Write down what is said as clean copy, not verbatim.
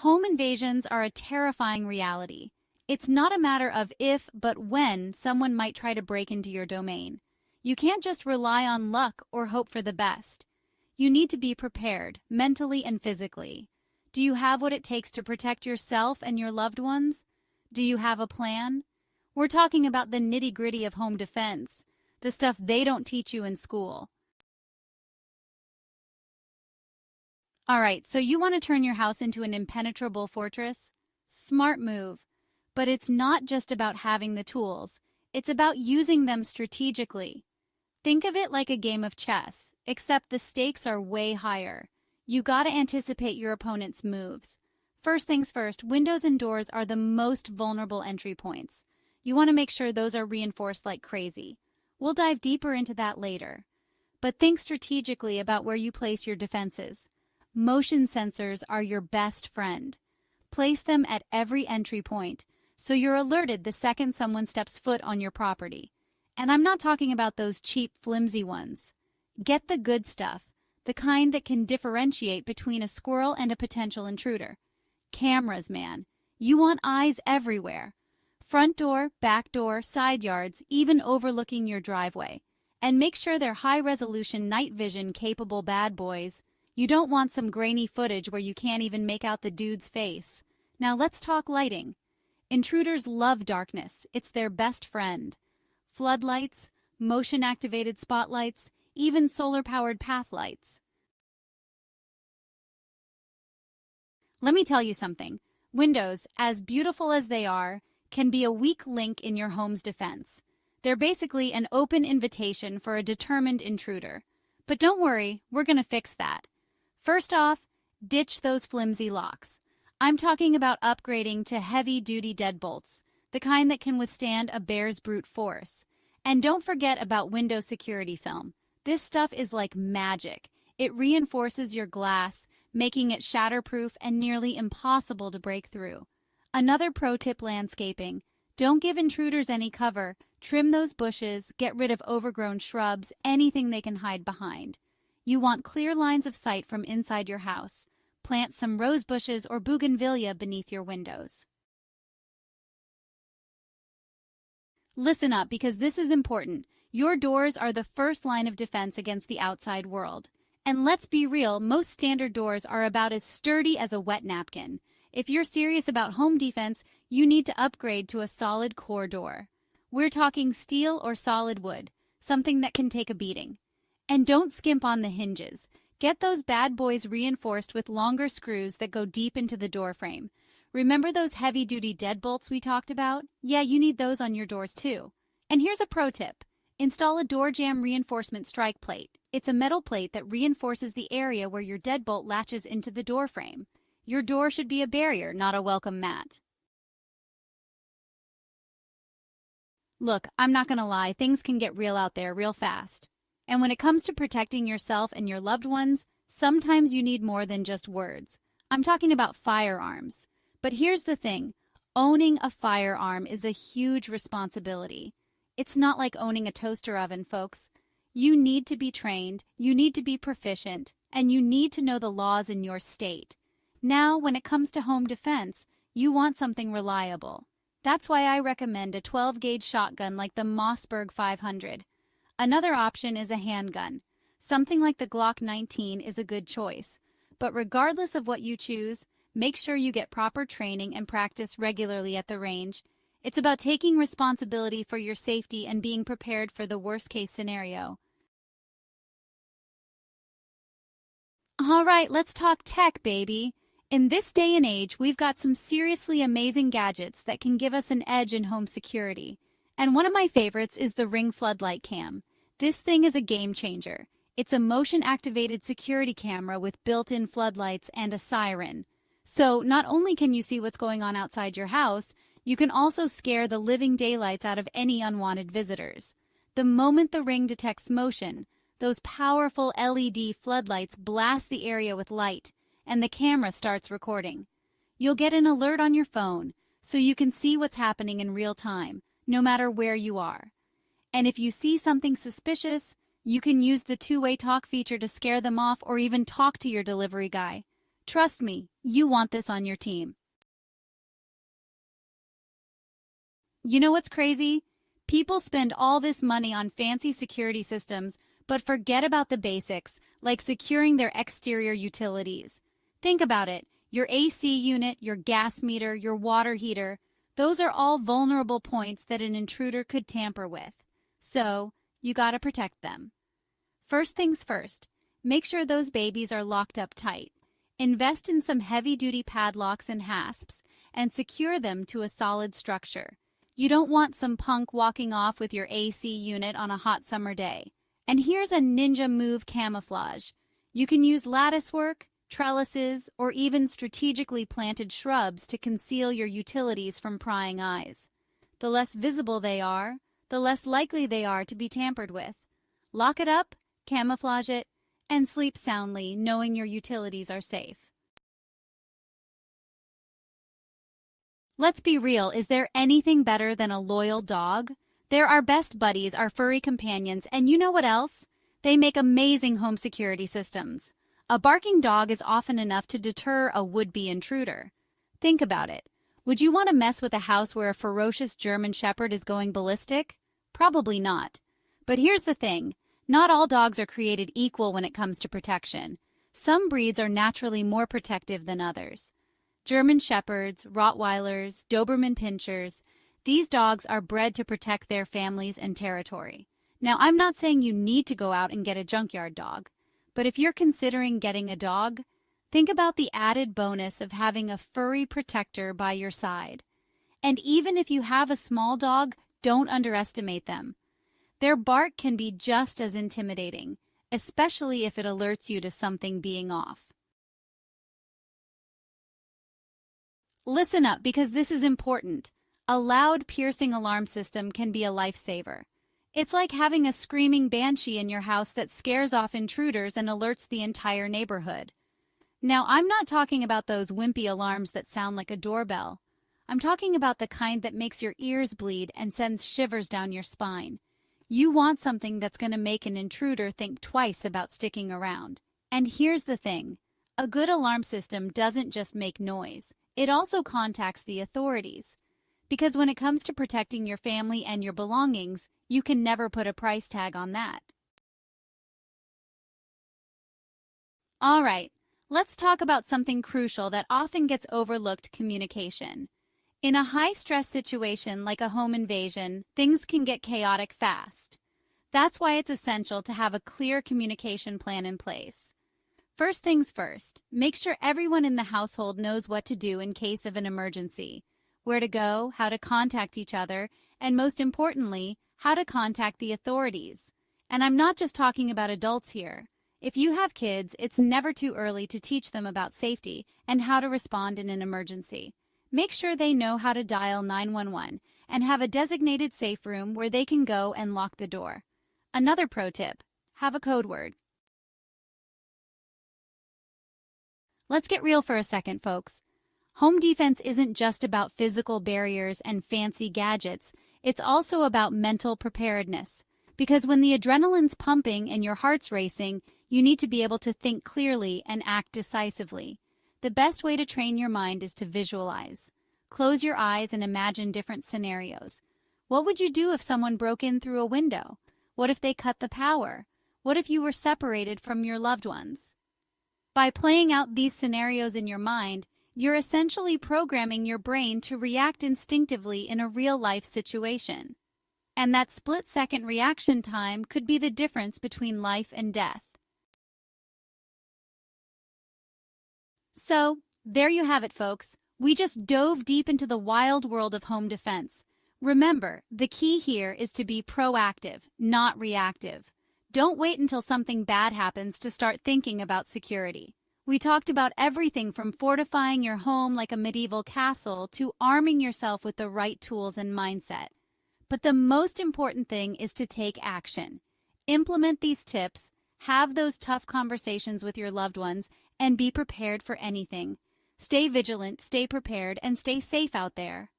Home invasions are a terrifying reality. It's not a matter of if, but when someone might try to break into your domain. You can't just rely on luck or hope for the best. You need to be prepared, mentally and physically. Do you have what it takes to protect yourself and your loved ones? Do you have a plan? We're talking about the nitty-gritty of home defense, the stuff they don't teach you in school. All right, so you want to turn your house into an impenetrable fortress? Smart move. But it's not just about having the tools. It's about using them strategically. Think of it like a game of chess, except the stakes are way higher. You gotta anticipate your opponent's moves. First things first, windows and doors are the most vulnerable entry points. You want to make sure those are reinforced like crazy. We'll dive deeper into that later. But think strategically about where you place your defenses. Motion sensors are your best friend. Place them at every entry point, so you're alerted the second someone steps foot on your property. And I'm not talking about those cheap, flimsy ones. Get the good stuff, the kind that can differentiate between a squirrel and a potential intruder. Cameras, man. You want eyes everywhere. Front door, back door, side yards, even overlooking your driveway. And make sure they're high-resolution night vision capable bad boys. You don't want some grainy footage where you can't even make out the dude's face. Now let's talk lighting. Intruders love darkness. It's their best friend. Floodlights, motion-activated spotlights, even solar-powered path lights. Let me tell you something. Windows, as beautiful as they are, can be a weak link in your home's defense. They're basically an open invitation for a determined intruder. But don't worry, we're going to fix that. First off, ditch those flimsy locks. I'm talking about upgrading to heavy-duty deadbolts, the kind that can withstand a bear's brute force. And don't forget about window security film. This stuff is like magic. It reinforces your glass, making it shatterproof and nearly impossible to break through. Another pro tip: landscaping. Don't give intruders any cover. Trim those bushes, get rid of overgrown shrubs, anything they can hide behind. You want clear lines of sight from inside your house. Plant some rose bushes or bougainvillea beneath your windows. Listen up, because this is important. Your doors are the first line of defense against the outside world. And let's be real, most standard doors are about as sturdy as a wet napkin. If you're serious about home defense, you need to upgrade to a solid core door. We're talking steel or solid wood, something that can take a beating. And don't skimp on the hinges. Get those bad boys reinforced with longer screws that go deep into the door frame. Remember those heavy-duty deadbolts we talked about? Yeah, you need those on your doors too. And here's a pro tip. Install a doorjamb reinforcement strike plate. It's a metal plate that reinforces the area where your deadbolt latches into the door frame. Your door should be a barrier, not a welcome mat. Look, I'm not gonna lie, things can get real out there real fast. And when it comes to protecting yourself and your loved ones, sometimes you need more than just words. I'm talking about firearms. But here's the thing, owning a firearm is a huge responsibility. It's not like owning a toaster oven, folks. You need to be trained, you need to be proficient, and you need to know the laws in your state. Now, when it comes to home defense, you want something reliable. That's why I recommend a 12-gauge shotgun like the Mossberg 500. Another option is a handgun. Something like the Glock 19 is a good choice. But regardless of what you choose, make sure you get proper training and practice regularly at the range. It's about taking responsibility for your safety and being prepared for the worst-case scenario. All right, let's talk tech, baby. In this day and age, we've got some seriously amazing gadgets that can give us an edge in home security. And one of my favorites is the Ring Floodlight Cam. This thing is a game changer. It's a motion-activated security camera with built-in floodlights and a siren. So not only can you see what's going on outside your house, you can also scare the living daylights out of any unwanted visitors. The moment the Ring detects motion, those powerful LED floodlights blast the area with light, and the camera starts recording. You'll get an alert on your phone, so you can see what's happening in real time, no matter where you are. And if you see something suspicious, you can use the two-way talk feature to scare them off or even talk to your delivery guy. Trust me, you want this on your team. You know what's crazy? People spend all this money on fancy security systems, but forget about the basics, like securing their exterior utilities. Think about it. Your AC unit, your gas meter, your water heater, those are all vulnerable points that an intruder could tamper with. So, you gotta protect them. First things first, make sure those babies are locked up tight. Invest in some heavy-duty padlocks and hasps, and secure them to a solid structure. You don't want some punk walking off with your AC unit on a hot summer day. And here's a ninja move: camouflage. You can use lattice work, trellises, or even strategically planted shrubs to conceal your utilities from prying eyes. The less visible they are, the less likely they are to be tampered with. Lock it up, camouflage it, and sleep soundly knowing your utilities are safe. Let's be real, is there anything better than a loyal dog? They're our best buddies, our furry companions, and you know what else? They make amazing home security systems. A barking dog is often enough to deter a would-be intruder. Think about it. Would you want to mess with a house where a ferocious German Shepherd is going ballistic? Probably not. But here's the thing. Not all dogs are created equal when it comes to protection. Some breeds are naturally more protective than others. German Shepherds, Rottweilers, Doberman Pinschers, these dogs are bred to protect their families and territory. Now, I'm not saying you need to go out and get a junkyard dog, but if you're considering getting a dog, think about the added bonus of having a furry protector by your side. And even if you have a small dog, don't underestimate them. Their bark can be just as intimidating, especially if it alerts you to something being off. Listen up, because this is important. A loud, piercing alarm system can be a lifesaver. It's like having a screaming banshee in your house that scares off intruders and alerts the entire neighborhood. Now, I'm not talking about those wimpy alarms that sound like a doorbell. I'm talking about the kind that makes your ears bleed and sends shivers down your spine. You want something that's going to make an intruder think twice about sticking around. And here's the thing. A good alarm system doesn't just make noise. It also contacts the authorities. Because when it comes to protecting your family and your belongings, you can never put a price tag on that. All right, let's talk about something crucial that often gets overlooked: communication. In a high-stress situation like a home invasion, things can get chaotic fast. That's why it's essential to have a clear communication plan in place. First things first, make sure everyone in the household knows what to do in case of an emergency, where to go, how to contact each other, and most importantly, how to contact the authorities. And I'm not just talking about adults here. If you have kids, it's never too early to teach them about safety and how to respond in an emergency. Make sure they know how to dial 911 and have a designated safe room where they can go and lock the door. Another pro tip, have a code word. Let's get real for a second, folks. Home defense isn't just about physical barriers and fancy gadgets. It's also about mental preparedness. Because when the adrenaline's pumping and your heart's racing, you need to be able to think clearly and act decisively. The best way to train your mind is to visualize. Close your eyes and imagine different scenarios. What would you do if someone broke in through a window? What if they cut the power? What if you were separated from your loved ones? By playing out these scenarios in your mind, you're essentially programming your brain to react instinctively in a real-life situation. And that split-second reaction time could be the difference between life and death. So, there you have it, folks. We just dove deep into the wild world of home defense. Remember, the key here is to be proactive, not reactive. Don't wait until something bad happens to start thinking about security. We talked about everything from fortifying your home like a medieval castle to arming yourself with the right tools and mindset. But the most important thing is to take action. Implement these tips, have those tough conversations with your loved ones, and be prepared for anything. Stay vigilant, stay prepared, and stay safe out there.